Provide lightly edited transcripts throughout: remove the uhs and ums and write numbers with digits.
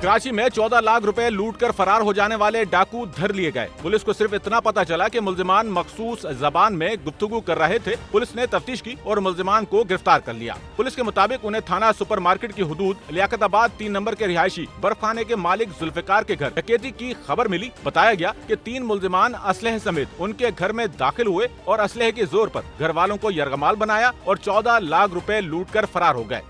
कराची में 14 लाख रुपए लूटकर फरार हो जाने वाले डाकू धर लिए गए। पुलिस को सिर्फ इतना पता चला कि मुल्जिमान मखसूस जबान में गुफ्तगू कर रहे थे। पुलिस ने तफ्तीश की और मुल्जिमान को गिरफ्तार कर लिया। पुलिस के मुताबिक उन्हें थाना सुपरमार्केट की हुदूद लियाकताबाद 3 नंबर के रिहायशी बर्फखाने के मालिक जुल्फिकार के घर डकैती की खबर मिली। बताया गया कि 3 मुल्जिमान असलहे समेत उनके घर में दाखिल हुए और असलहे के जोर पर घर वालों को यरगमाल बनाया और 14 लाख रुपए लूटकर फरार हो गए।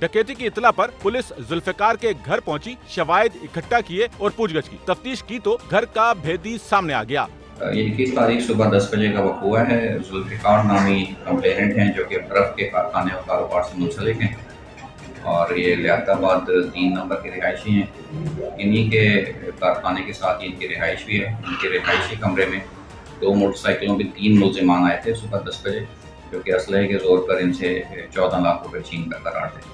डकैती की इतला पर पुलिस जुल्फिकार के घर पहुंची, शवाहिद इकट्ठा किए और पूछगछ की। तफ्तीश की तो घर का भेदी सामने आ गया। ये 21 तारीख सुबह 10 बजे का वक़ूआ है। जुल्फिकार नामी कंप्लेनेंट हैं जो कि बर्फ़ के कारखाने और कारोबार से मुंसलिक हैं और ये लियाकताबाद 3 नंबर के रिहायशी हैं। इन्हीं के कारखाने के साथ ही इनकी रिहाइश भी है। इनके रिहायशी कमरे में 2 मोटरसाइकिलों में 3 मुल्जिमान आए थे सुबह 10 बजे, जो कि असलहे के जोर पर इनसे 14 लाख रुपए छीन कर फरार थे।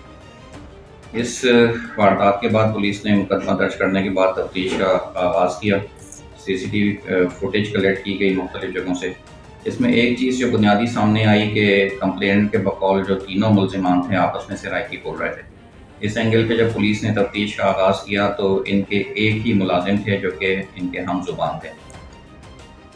इस वारदात के बाद पुलिस ने मुकदमा दर्ज करने के बाद तफ्तीश का आगाज़ किया। CCTV फुटेज कलेक्ट की गई मुख्तलिफ जगहों से। इसमें एक चीज़ जो बुनियादी सामने आई कि कंप्लेंट के बकौल जो तीनों मुल्जिमान थे आपस में सिराइकी बोल रहे थे। इस एंगल पे जब पुलिस ने तफ्तीश का आगाज़ किया तो इनके एक ही मुलाजिम थे जो कि इनके हम जुबान थे।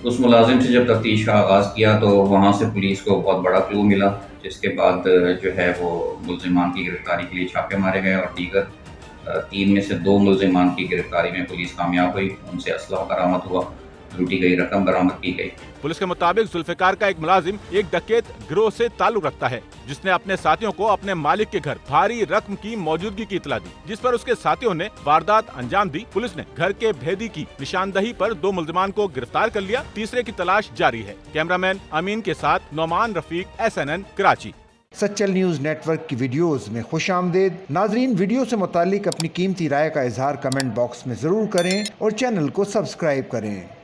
उस मुलाजिम से जब तफ्तीश का आगाज़ किया तो वहाँ से पुलिस को बहुत बड़ा क्लू मिला, जिसके बाद जो है वो मुल्जिमान की गिरफ्तारी के लिए छापे मारे गए और दीगर 3 में से 2 मुल्जिमान की गिरफ्तारी में पुलिस कामयाब हुई। उनसे असलहा बरामद हुआ, लूटी गई रकम बरामद की गई। पुलिस के मुताबिक जुल्फिकार का एक मुलाजिम एक डकैत गिरोह से ताल्लुक रखता है, जिसने अपने साथियों को अपने मालिक के घर भारी रकम की मौजूदगी की इतला दी, जिस पर उसके साथियों ने वारदात अंजाम दी। पुलिस ने घर के भेदी की निशानदही पर 2 मुल्जिमान को गिरफ्तार कर लिया। तीसरे की तलाश जारी है। कैमरामैन अमीन के साथ Nauman Rafiq, SNN Karachi. Sachal news network की वीडियोस में खुशामदीद। नाजरीन, वीडियो से मुतालिक अपनी कीमती राय का इजहार कमेंट बॉक्स में ज़रूर करें और चैनल को सब्सक्राइब करें।